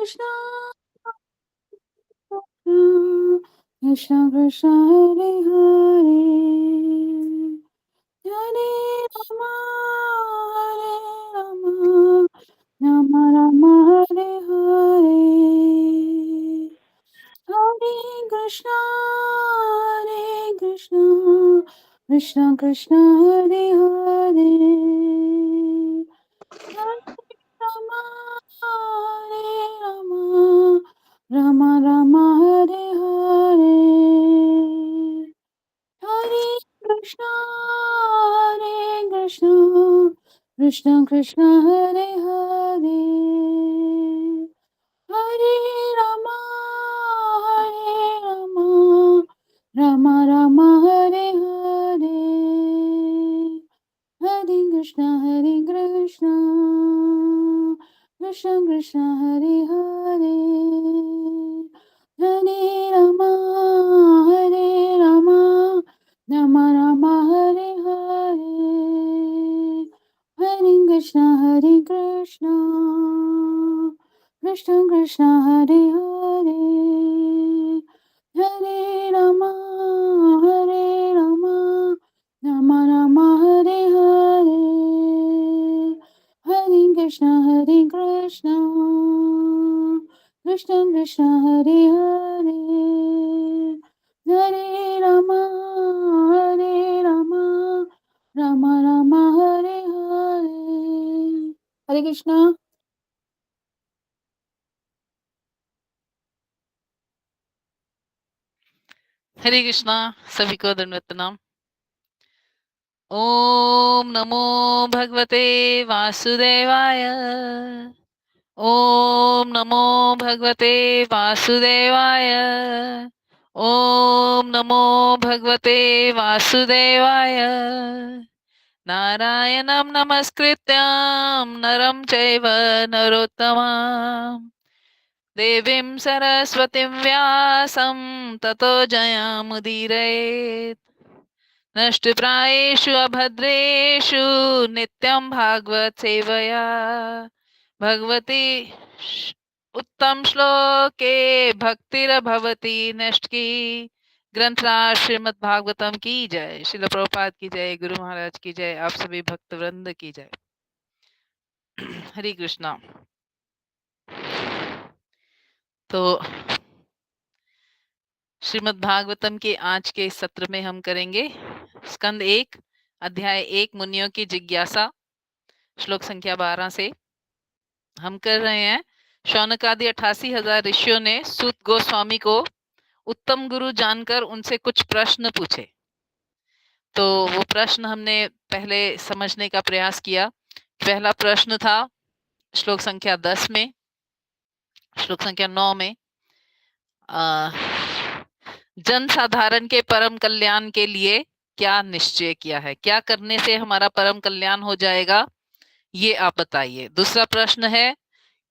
कृष्णा कृष्ण कृष्ण हरे हरे हरे रामा हरे रामा राम राम हरे हरे हरे कृष्ण कृष्ण कृष्ण हरे हरे हरे रामा हरे रामा राम राम हरे हरे हरे कृष्ण कृष्ण कृष्ण हरे हरे हरे रामा राम राम हरे हरे हरे कृष्ण कृष्ण कृष्ण हरे हरे हरे रामा राम राम हरे हरे हरे कृष्ण कृष्ण कृष्ण हरे हरे हरे रामा राम राम हरे हरे हरे कृष्ण कृष्ण कृष्ण हरे हरे हरे रामा राम राम हरे हरे हरे कृष्णा। हरे कृष्णा। सभी को दंडवत प्रणाम। ओम नमो भगवते वासुदेवाय। ओम नमो भगवते वासुदेवाय। ओम नमो भगवते वासुदेवाय। नारायणं नमस्कृत्यं नरं चैव नरोत्तमं देवीं सरस्वतीं व्यासं ततो जयमुदीरयेत्। नष्टप्रायेषु अभद्रेषु नित्यं भागवत सेवया भगवती उत्तम श्लोके भक्तिर्भवती नष्ट की। ग्रंथराज श्रीमद् भागवतम की जय। शिल प्रभुपाद की जय। गुरु महाराज की जय। आप सभी भक्त वृंद की जय। हरे कृष्णा। तो श्रीमद् भागवतम के आज के सत्र में हम करेंगे स्कंद 1 अध्याय 1 मुनियों की जिज्ञासा श्लोक संख्या 12 से हम कर रहे हैं। शौनक आदि 88,000 ऋषियों ने सूत गोस्वामी को उत्तम गुरु जानकर उनसे कुछ प्रश्न पूछे। तो वो प्रश्न हमने पहले समझने का प्रयास किया। पहला प्रश्न था श्लोक संख्या 10 में। श्लोक संख्या 9 में जन साधारण के परम कल्याण के लिए क्या निश्चय किया है, क्या करने से हमारा परम कल्याण हो जाएगा, ये आप बताइए। दूसरा प्रश्न है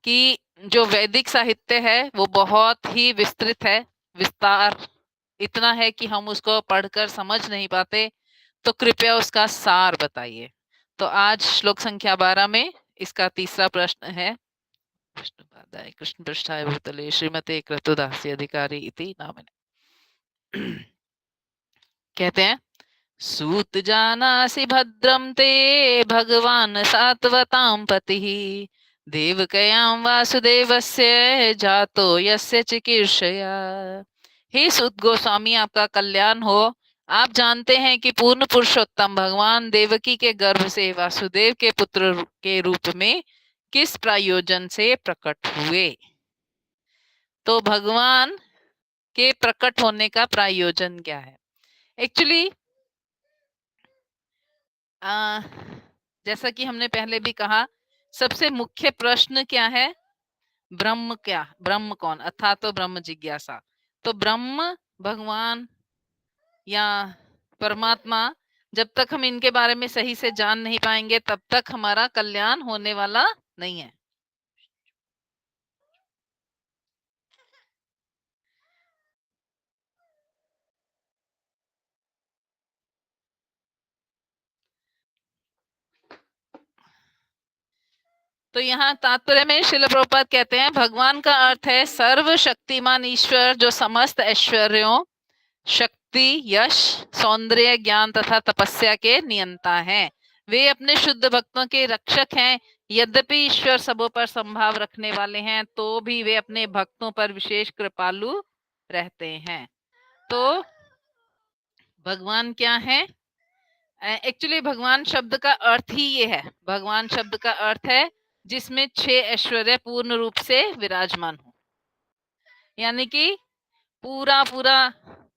कि जो वैदिक साहित्य है वो बहुत ही विस्तृत है, विस्तार इतना है कि हम उसको पढ़कर समझ नहीं पाते, तो कृपया उसका सार बताइए। तो आज श्लोक संख्या 12 में इसका तीसरा प्रश्न है। विष्णुपादाय कृष्ण पृष्ठाय भूतले श्रीमते क्रतुदास्य अधिकारी इति नामिने। कहते हैं सूत जानासि भद्रं ते भगवान सात्वतां पतिः देवकयां वासुदेवस्य जातो यस्य चिकीर्षया। हे सूत गोस्वामी, आपका कल्याण हो। आप जानते हैं कि पूर्ण पुरुषोत्तम भगवान देवकी के गर्भ से वासुदेव के पुत्र के रूप में किस प्रयोजन से प्रकट हुए। तो भगवान के प्रकट होने का प्रयोजन क्या है? एक्चुअली जैसा कि हमने पहले भी कहा, सबसे मुख्य प्रश्न क्या है? ब्रह्म क्या, ब्रह्म कौन, अर्थात तो ब्रह्म जिज्ञासा। तो ब्रह्म, भगवान या परमात्मा, जब तक हम इनके बारे में सही से जान नहीं पाएंगे तब तक हमारा कल्याण होने वाला नहीं है। तो तो यहाँ तात्पर्य में श्रील प्रभुपाद कहते हैं भगवान का अर्थ है सर्वशक्तिमान ईश्वर जो समस्त ऐश्वर्यों, शक्ति, यश, सौंदर्य, ज्ञान तथा तपस्या के नियंता हैं। वे अपने शुद्ध भक्तों के रक्षक हैं। यद्यपि ईश्वर सबों पर संभाव रखने वाले हैं तो भी वे अपने भक्तों पर विशेष कृपालु रहते हैं। तो भगवान क्या है? एक्चुअली भगवान शब्द का अर्थ ही ये है। भगवान शब्द का अर्थ है जिसमें 6 ऐश्वर्य पूर्ण रूप से विराजमान हो, यानी कि पूरा पूरा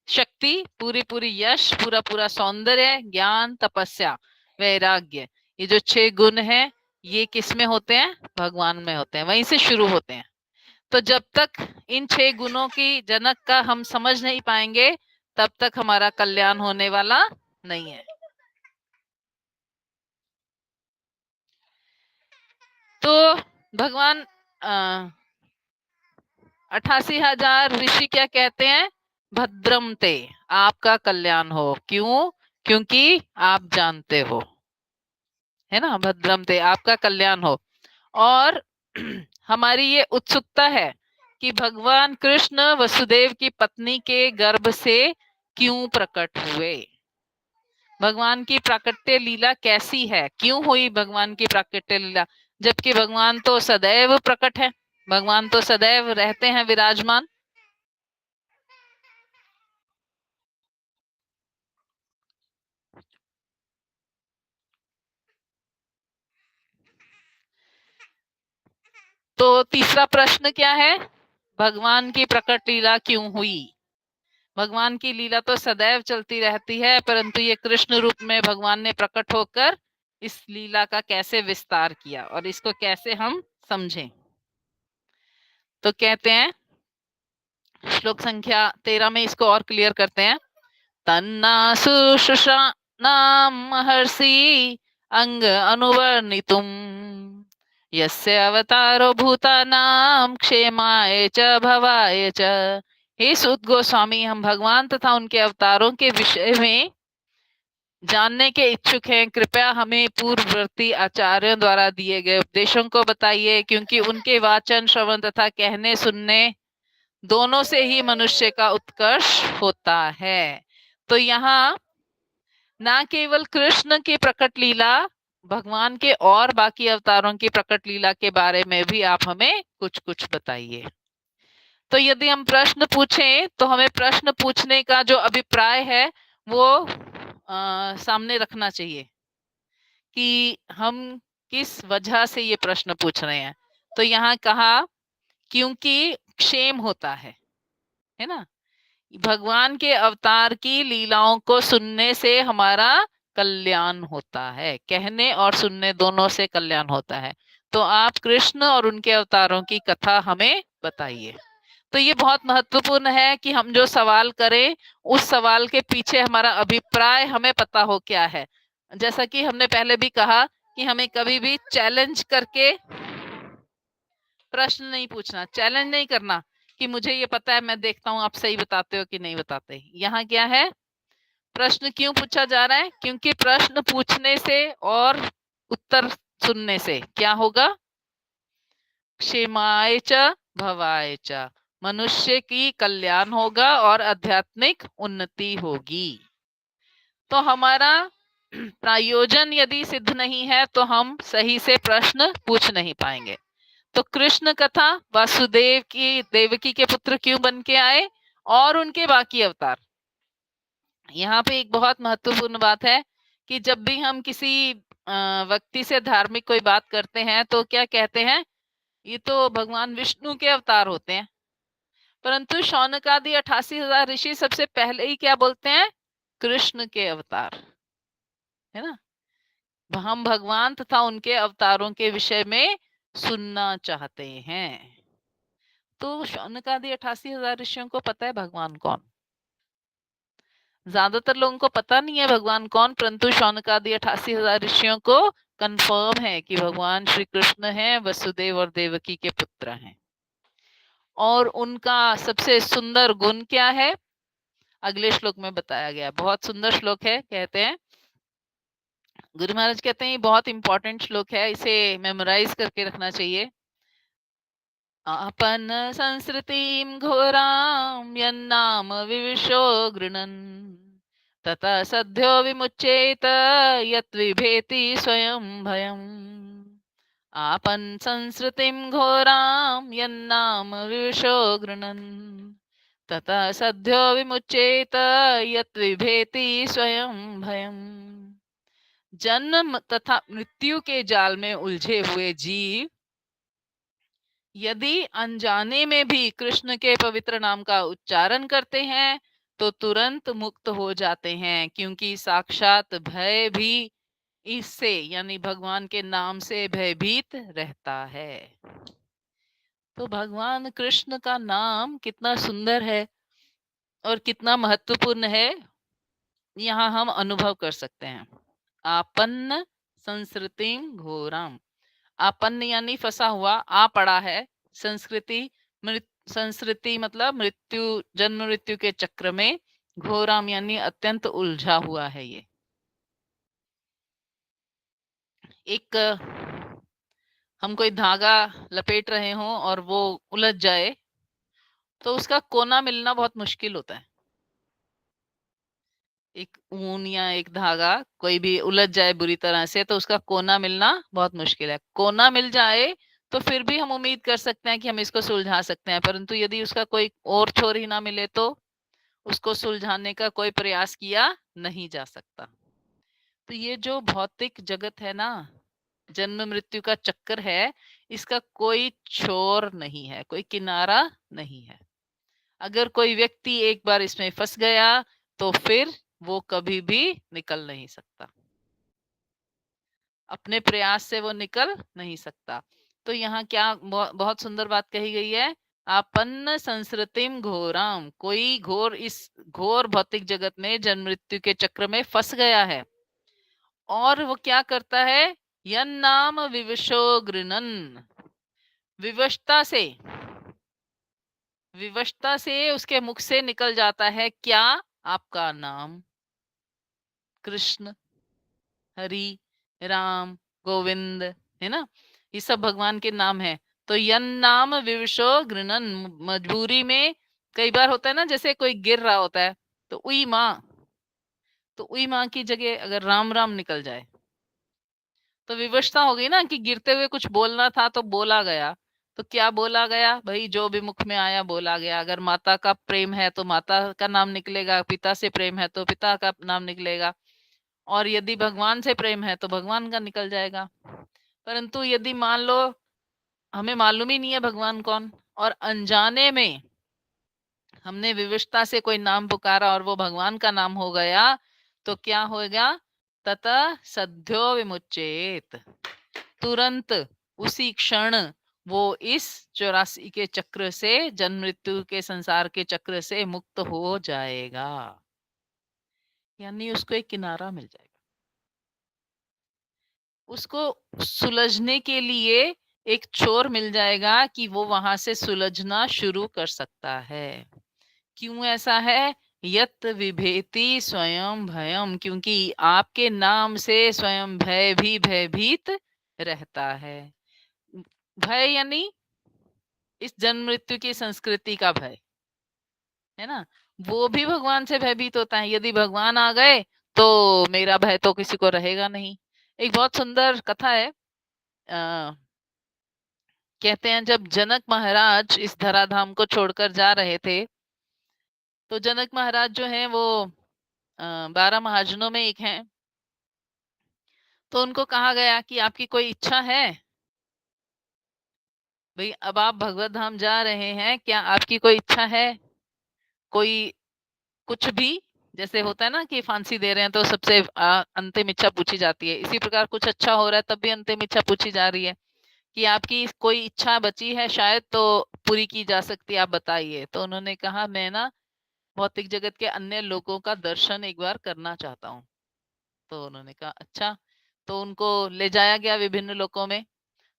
शक्ति, पूरी पूरी यश, पूरा पूरा सौंदर्य, ज्ञान, तपस्या, वैराग्य, ये जो 6 गुण है ये किस में होते हैं? भगवान में होते हैं, वहीं से शुरू होते हैं। तो जब तक इन 6 गुणों की जनक का हम समझ नहीं पाएंगे तब तक हमारा कल्याण होने वाला नहीं है। तो भगवान 88,000 ऋषि क्या कहते हैं? भद्रम ते, आपका कल्याण हो। क्यों? क्योंकि आप जानते हो, है ना, भद्रम ते, आपका कल्याण हो। और हमारी ये उत्सुकता है कि भगवान कृष्ण वसुदेव की पत्नी के गर्भ से क्यों प्रकट हुए? भगवान की प्राकट्य लीला कैसी है? क्यों हुई भगवान की प्राकट्य लीला? जबकि भगवान तो सदैव प्रकट है, भगवान तो सदैव रहते हैं विराजमान। तो तीसरा प्रश्न क्या है? भगवान की प्रकट लीला क्यों हुई? भगवान की लीला तो सदैव चलती रहती है, परंतु ये कृष्ण रूप में भगवान ने प्रकट होकर इस लीला का कैसे विस्तार किया और इसको कैसे हम समझें? तो कहते हैं श्लोक संख्या 13 में इसको और क्लियर करते हैं। तन्ना सुषुषा नाम महर्षि अंग अनुवर्णितुम यस्य अवतारो भूतानाम क्षेमाय च भवाय च। हे सूत गोस्वामी, हम भगवान तथा उनके अवतारों के विषय में जानने के इच्छुक हैं। कृपया हमें पूर्ववर्ती आचार्यों द्वारा दिए गए उपदेशों को बताइए, क्योंकि उनके वाचन, श्रवण तथा कहने सुनने दोनों से ही मनुष्य का उत्कर्ष होता है। तो यहाँ ना केवल कृष्ण की प्रकट लीला, भगवान के और बाकी अवतारों की प्रकट लीला के बारे में भी आप हमें कुछ कुछ बताइए। तो यदि हम प्रश्न पूछें तो हमें प्रश्न पूछने का जो अभिप्राय है वो सामने रखना चाहिए कि हम किस वजह से ये प्रश्न पूछ रहे हैं। तो यहाँ कहा क्योंकि क्षेम होता है ना, भगवान के अवतार की लीलाओं को सुनने से हमारा कल्याण होता है। कहने और सुनने दोनों से कल्याण होता है। तो आप कृष्ण और उनके अवतारों की कथा हमें बताइए। तो ये बहुत महत्वपूर्ण है कि हम जो सवाल करें उस सवाल के पीछे हमारा अभिप्राय हमें पता हो क्या है। जैसा कि हमने पहले भी कहा कि हमें कभी भी चैलेंज करके प्रश्न नहीं पूछना, चैलेंज नहीं करना कि मुझे ये पता है, मैं देखता हूँ आप सही बताते हो कि नहीं बताते। यहाँ क्या है? प्रश्न क्यों पूछा जा रहा है? क्योंकि प्रश्न पूछने से और उत्तर सुनने से क्या होगा? क्षेमाय च भवाय च, मनुष्य की कल्याण होगा और आध्यात्मिक उन्नति होगी। तो हमारा प्रयोजन यदि सिद्ध नहीं है तो हम सही से प्रश्न पूछ नहीं पाएंगे। तो कृष्ण कथा, वासुदेव की देवकी के पुत्र क्यों बन के आए और उनके बाकी अवतार। यहाँ पे एक बहुत महत्वपूर्ण बात है कि जब भी हम किसी व्यक्ति से धार्मिक कोई बात करते हैं तो क्या कहते हैं? ये तो भगवान विष्णु के अवतार होते हैं। परंतु शौनक आदि 88,000 ऋषि सबसे पहले ही क्या बोलते हैं? कृष्ण के अवतार, है ना। हम भगवान तथा उनके अवतारों के विषय में सुनना चाहते हैं। तो शौनक आदि 88,000 ऋषियों को पता है भगवान कौन? ज्यादातर लोगों को पता नहीं है भगवान कौन, परंतु शौनक आदि 88,000 ऋषियों को कंफर्म है कि भगवान श्री कृष्ण हैं, वसुदेव और देवकी के पुत्र हैं। और उनका सबसे सुंदर गुण क्या है? अगले श्लोक में बताया गया। बहुत सुंदर श्लोक है। कहते हैं गुरु महाराज कहते हैं ये बहुत इंपॉर्टेंट श्लोक है, इसे मेमोराइज करके रखना चाहिए। आपन संस्कृतिं घोरां यन्नाम विविशो गृणन् ततः सद्यो विमुच्येत यत् विभेति स्वयं भयम्। आपन संस्कृतिं घोरां यन्नाम विविशो गृणन् ततः सद्यो विमुच्येत यत् विभेति स्वयं भयम्। जन्म तथा मृत्यु के जाल में उलझे हुए जीव यदि अनजाने में भी कृष्ण के पवित्र नाम का उच्चारण करते हैं तो तुरंत मुक्त हो जाते हैं, क्योंकि साक्षात भय भी इससे यानी भगवान के नाम से भयभीत रहता है। तो भगवान कृष्ण का नाम कितना सुंदर है और कितना महत्वपूर्ण है, यहाँ हम अनुभव कर सकते हैं। आपन्न संस्कृतिम घोराम, आपन्न यानी फंसा हुआ, आ पड़ा है, संस्कृति संस्कृति मतलब मृत्यु, जन्म मृत्यु के चक्र में, घोराम यानी अत्यंत उलझा हुआ है। ये एक हम कोई धागा लपेट रहे हों और वो उलझ जाए तो उसका कोना मिलना बहुत मुश्किल होता है। एक ऊन या एक धागा कोई भी उलझ जाए बुरी तरह से तो उसका कोना मिलना बहुत मुश्किल है। कोना मिल जाए तो फिर भी हम उम्मीद कर सकते हैं कि हम इसको सुलझा सकते हैं, परंतु यदि उसका कोई और छोर ही ना मिले तो उसको सुलझाने का कोई प्रयास किया नहीं जा सकता। तो ये जो भौतिक जगत है ना, जन्म मृत्यु का चक्कर है, इसका कोई छोर नहीं है, कोई किनारा नहीं है। अगर कोई व्यक्ति एक बार इसमें फंस गया तो फिर वो कभी भी निकल नहीं सकता, अपने प्रयास से वो निकल नहीं सकता। तो यहाँ क्या बहुत सुंदर बात कही गई है, आपन्न संस्कृतिम घोराम, कोई घोर इस घोर भौतिक जगत में जन्म मृत्यु के चक्र में फंस गया है और वो क्या करता है, यन नाम विवशो गृणन, विवशता से उसके मुख से निकल जाता है क्या, आपका नाम, कृष्ण, हरि, राम, गोविंद, है ना, ये सब भगवान के नाम है। तो यन नाम विवशो गृणन, मजबूरी में कई बार होता है ना, जैसे कोई गिर रहा होता है तो उई माँ, तो उई माँ की जगह अगर राम राम निकल जाए तो विवशता हो गई ना, कि गिरते हुए कुछ बोलना था तो बोला गया, तो क्या बोला गया भाई, जो भी मुख में आया बोला गया। अगर माता का प्रेम है तो माता का नाम निकलेगा, पिता से प्रेम है तो पिता का नाम निकलेगा, और यदि भगवान से प्रेम है तो भगवान का निकल जाएगा। परंतु यदि मान लो हमें मालूम ही नहीं है भगवान कौन, और अनजाने में हमने विवशता से कोई नाम पुकारा और वो भगवान का नाम हो गया, तो क्या होगा, ततः सद्यो विमुच्येत, तुरंत उसी क्षण वो इस 84 के चक्र से, जन्म मृत्यु के संसार के चक्र से मुक्त हो जाएगा, यानी उसको एक किनारा मिल जाएगा। उसको सुलझने के लिए एक छोर मिल जाएगा कि वो वहां से सुलझना शुरू कर सकता है। क्यों ऐसा है, यत विभेति स्वयं भयम, क्योंकि आपके नाम से स्वयं भय भी भयभीत रहता है। भय यानी इस जन्म मृत्यु की संस्कृति का भय, है ना, वो भी भगवान से भयभीत होता है। यदि भगवान आ गए तो मेरा भय तो किसी को रहेगा नहीं। एक बहुत सुंदर कथा है, कहते हैं जब जनक महाराज इस धराधाम को छोड़कर जा रहे थे तो जनक महाराज जो हैं वो 12 महाजनों में एक हैं। तो उनको कहा गया कि आपकी कोई इच्छा है भाई, अब आप भगवत धाम जा रहे हैं, क्या आपकी कोई इच्छा है, कोई कुछ भी, जैसे होता है ना कि फांसी दे रहे हैं तो सबसे अंतिम इच्छा पूछी जाती है, इसी प्रकार कुछ अच्छा हो रहा है तब भी अंतिम इच्छा पूछी जा रही है कि आपकी कोई इच्छा बची है शायद तो पूरी की जा सकती है, आप बताइए। तो उन्होंने कहा मैं ना भौतिक जगत के अन्य लोगों का दर्शन एक बार करना चाहता हूँ। तो उन्होंने कहा अच्छा, तो उनको ले जाया गया विभिन्न लोकों में।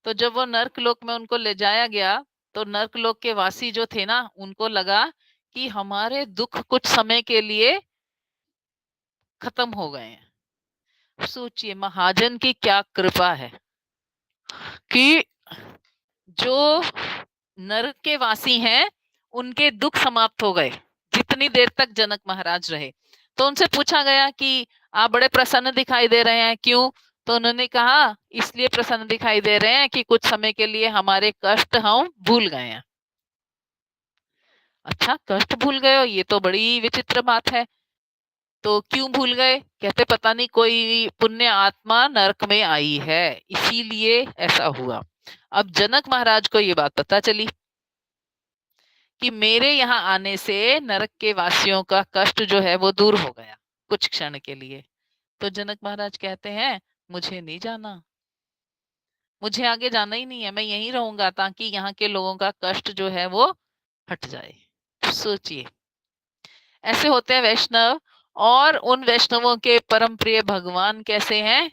तो जब वो नर्क लोक में उनको ले जाया गया तो नर्क लोक के वासी जो थे ना, उनको लगा कि हमारे दुख कुछ समय के लिए खत्म हो गए हैं। सोचिए महाजन की क्या कृपा है कि जो नरक के वासी हैं उनके दुख समाप्त हो गए जितनी देर तक जनक महाराज रहे। तो उनसे पूछा गया कि आप बड़े प्रसन्न दिखाई दे रहे हैं, क्यों? तो उन्होंने कहा इसलिए प्रसन्न दिखाई दे रहे हैं कि कुछ समय के लिए हमारे कष्ट हम भूल गए हैं। अच्छा, कष्ट भूल गए हो, ये तो बड़ी विचित्र बात है। तो क्यों भूल गए? कहते पता नहीं कोई पुण्य आत्मा नरक में आई है, इसीलिए ऐसा हुआ। अब जनक महाराज को ये बात पता चली कि मेरे यहाँ आने से नरक के वासियों का कष्ट जो है वो दूर हो गया कुछ क्षण के लिए। तो जनक महाराज कहते हैं मुझे नहीं जाना, मुझे आगे जाना ही नहीं है, मैं यहीं रहूंगा ताकि यहाँ के लोगों का कष्ट जो है वो हट जाए। सोचिए, ऐसे होते हैं वैष्णव। और उन वैष्णवों के परम प्रिय भगवान कैसे हैं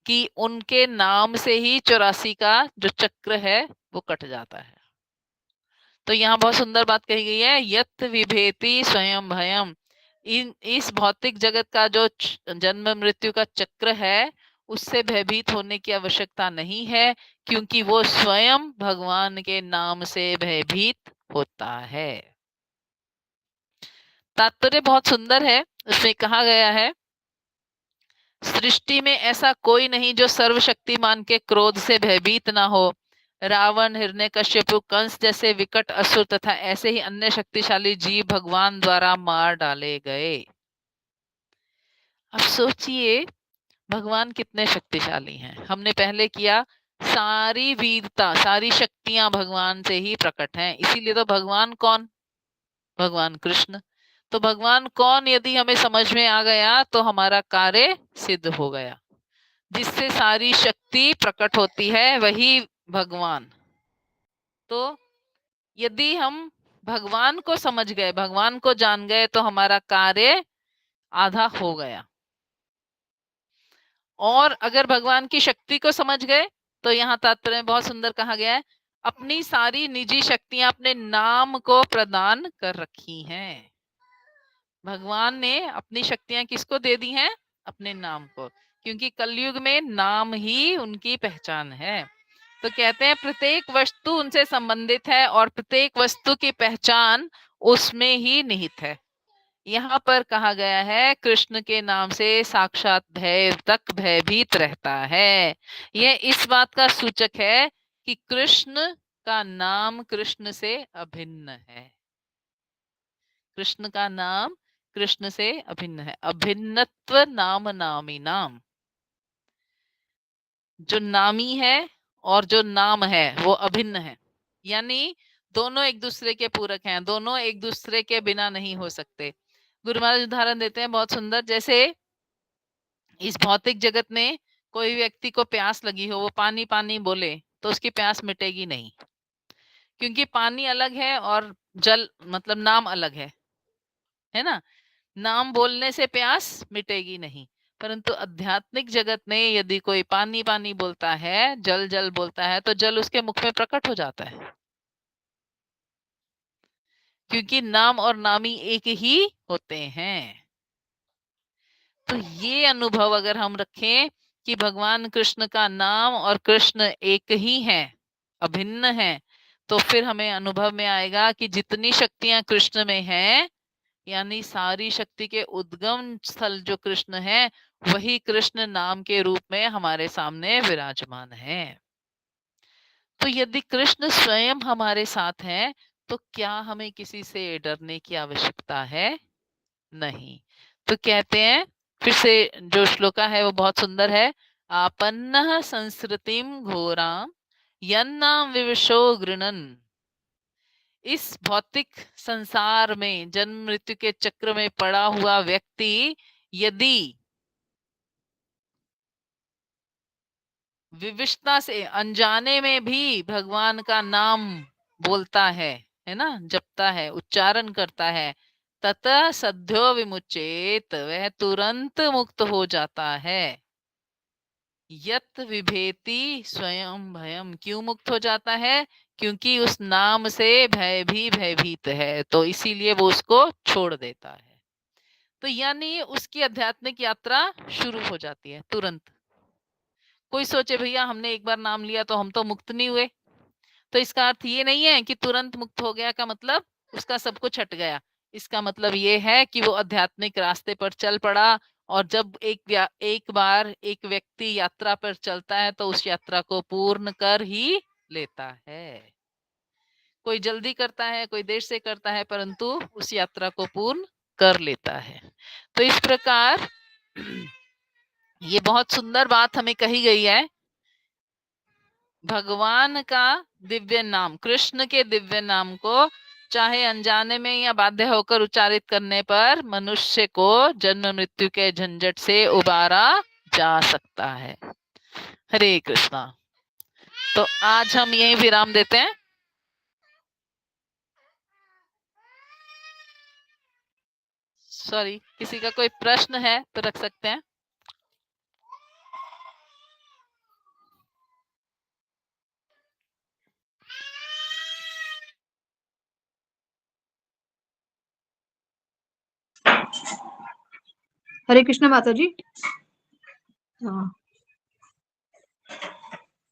कि उनके नाम से ही 84 का जो चक्र है वो कट जाता है। तो यहाँ बहुत सुंदर बात कही गई है, यत विभेति स्वयं भयम। इस भौतिक जगत का जो जन्म मृत्यु का चक्र है उससे भयभीत होने की आवश्यकता नहीं है, क्योंकि वो स्वयं भगवान के नाम से भयभीत होता है। तात्पर्य बहुत सुंदर है। उसमें कहा गया है सृष्टि में ऐसा कोई नहीं जो सर्वशक्तिमान के क्रोध से भयभीत ना हो। रावण, हिरण्यकश्यपु, कंस जैसे विकट असुर तथा ऐसे ही अन्य शक्तिशाली जीव भगवान द्वारा मार डाले गए। अब सोचिए भगवान कितने शक्तिशाली हैं। हमने पहले किया सारी वीरता, सारी शक्तियां भगवान से ही प्रकट हैं, इसीलिए तो भगवान कौन? भगवान कृष्ण। तो भगवान कौन यदि हमें समझ में आ गया तो हमारा कार्य सिद्ध हो गया। जिससे सारी शक्ति प्रकट होती है वही भगवान। तो यदि हम भगवान को समझ गए, भगवान को जान गए तो हमारा कार्य आधा हो गया। और अगर भगवान की शक्ति को समझ गए तो यहाँ तात्पर्य में बहुत सुंदर कहा गया है, अपनी सारी निजी शक्तियां अपने नाम को प्रदान कर रखी हैं। भगवान ने अपनी शक्तियां किसको दे दी हैं? अपने नाम को, क्योंकि कलयुग में नाम ही उनकी पहचान है। तो कहते हैं प्रत्येक वस्तु उनसे संबंधित है और प्रत्येक वस्तु की पहचान उसमें ही निहित है। यहाँ पर कहा गया है कृष्ण के नाम से साक्षात भय तक भयभीत रहता है। यह इस बात का सूचक है कि कृष्ण का नाम कृष्ण से अभिन्न है। कृष्ण का नाम कृष्ण से अभिन्न है। अभिन्नत्व नाम नामी नाम। जो नामी है और जो नाम है वो अभिन्न है, यानी दोनों एक दूसरे के पूरक हैं, दोनों एक दूसरे के बिना नहीं हो सकते। गुरु महाराज उदाहरण देते हैं बहुत सुंदर, जैसे इस भौतिक जगत में कोई व्यक्ति को प्यास लगी हो, वो पानी पानी बोले तो उसकी प्यास मिटेगी नहीं, क्योंकि पानी अलग है और जल मतलब नाम अलग है ना। नाम बोलने से प्यास मिटेगी नहीं। परंतु आध्यात्मिक जगत में यदि कोई पानी पानी बोलता है, जल जल बोलता है, तो जल उसके मुख में प्रकट हो जाता है, क्योंकि नाम और नामी एक ही होते हैं। तो ये अनुभव अगर हम रखें कि भगवान कृष्ण का नाम और कृष्ण एक ही है, अभिन्न है, तो फिर हमें अनुभव में आएगा कि जितनी शक्तियां कृष्ण में हैं, यानी सारी शक्ति के उद्गम स्थल जो कृष्ण है, वही कृष्ण नाम के रूप में हमारे सामने विराजमान है। तो यदि कृष्ण स्वयं हमारे साथ हैं तो क्या हमें किसी से डरने की आवश्यकता है? नहीं। तो कहते हैं फिर से, जो श्लोका है वो बहुत सुंदर है, आपन्नः संसृतिम घोराम यन्नाम विवशो गृणन। इस भौतिक संसार में जन्म मृत्यु के चक्र में पड़ा हुआ व्यक्ति यदि विविशता से अनजाने में भी भगवान का नाम बोलता है ना, जपता है, उच्चारण करता है, ततः सद्यो विमुचेत, वह तुरंत मुक्त हो जाता है। यत विभेति स्वयं भयम। क्यों मुक्त हो जाता है? क्योंकि उस नाम से भय भी भयभीत है, तो इसीलिए वो उसको छोड़ देता है। तो यानी उसकी आध्यात्मिक यात्रा शुरू हो जाती है तुरंत। कोई सोचे भैया हमने एक बार नाम लिया तो हम तो मुक्त नहीं हुए, तो इसका अर्थ ये नहीं है कि तुरंत मुक्त हो गया का मतलब उसका सब कुछ हट गया। इसका मतलब ये है कि वो आध्यात्मिक रास्ते पर चल पड़ा, और जब एक बार एक व्यक्ति यात्रा पर चलता है तो उस यात्रा को पूर्ण कर ही लेता है। कोई जल्दी करता है, कोई देर से करता है, परंतु उस यात्रा को पूर्ण कर लेता है। तो इस प्रकार ये बहुत सुंदर बात हमें कही गई है। भगवान का दिव्य नाम, कृष्ण के दिव्य नाम को चाहे अनजाने में या बाध्य होकर उच्चारित करने पर मनुष्य को जन्म मृत्यु के झंझट से उबारा जा सकता है। हरे कृष्णा। तो आज हम यही विराम देते हैं। सॉरी, किसी का कोई प्रश्न है तो रख सकते हैं। हरे कृष्ण माता जी। हाँ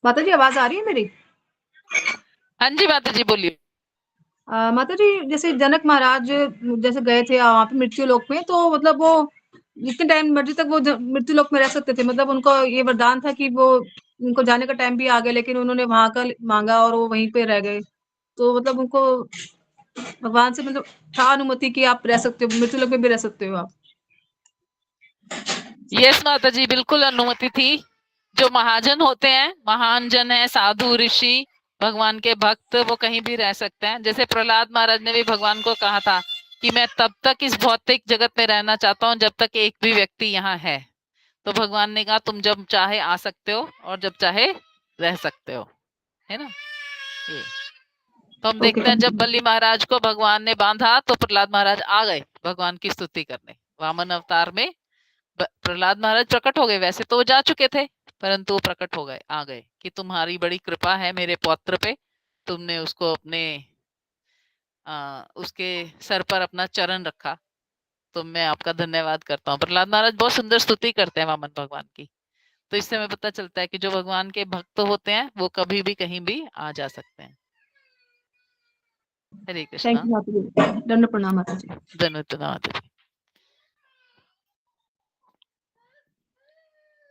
माता जी, आवाज आ रही है मेरी? हाँ जी माता जी, बोलिए। माता जी, जैसे जनक महाराज जैसे गए थे वहां पे मृत्यु लोक में, तो मतलब वो जितने टाइम मर्जी तक वो मृत्यु लोक में रह सकते थे, मतलब उनको ये वरदान था कि वो उनको जाने का टाइम भी आ गया, लेकिन उन्होंने वहां का मांगा और वो वहीं पे रह गए। तो मतलब उनको भगवान से मतलब था अनुमति कि आप रह सकते हो, मृत्यु लोक में भी रह सकते हो आप। यस माता जी, बिल्कुल अनुमति थी। जो महाजन होते हैं, महान जन है, साधु ऋषि, भगवान के भक्त, वो कहीं भी रह सकते हैं। जैसे प्रहलाद महाराज ने भी भगवान को कहा था कि मैं तब तक इस भौतिक जगत में रहना चाहता हूँ जब तक एक भी व्यक्ति यहाँ है। तो भगवान ने कहा तुम जब चाहे आ सकते हो और जब चाहे रह सकते हो, है ना। ये तो हम देखते हैं जब बलि महाराज को भगवान ने बांधा तो प्रहलाद महाराज आ गए भगवान की स्तुति करने। वामन अवतार में प्रहलाद महाराज प्रकट हो गए, वैसे तो वो जा चुके थे, परंतु वो प्रकट हो गए, आ गए कि तुम्हारी बड़ी कृपा है मेरे पौत्र पे, तुमने उसको अपने उसके सर पर अपना चरण रखा, तो मैं आपका धन्यवाद करता हूँ। प्रहलाद महाराज बहुत सुंदर स्तुति करते हैं वामन भगवान की। तो इससे हमें पता चलता है कि जो भगवान के भक्त होते हैं वो कभी भी कहीं भी आ जा सकते हैं। हरे कृष्णा। थैंक यू माता जी, दंड प्रणाम माता जी। धन्यवाद।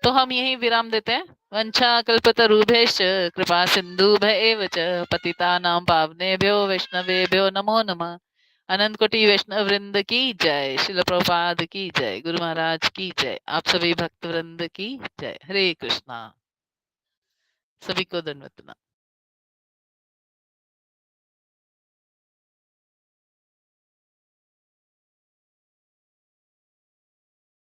तो हम यही विराम देते हैं। वंशा कल्पतरुभ्यश्च कृपा सिन्धुभ्येव च पतितानां पावनेभ्यो वैष्णवेभ्यो नमो नमः। अनंत कोटि वैष्णव वृंद की जय, शिल प्रभुपाद की जय, गुरु महाराज की जय, आप सभी भक्त वृंद की जय। हरे कृष्णा। सभी को धन्यवाद।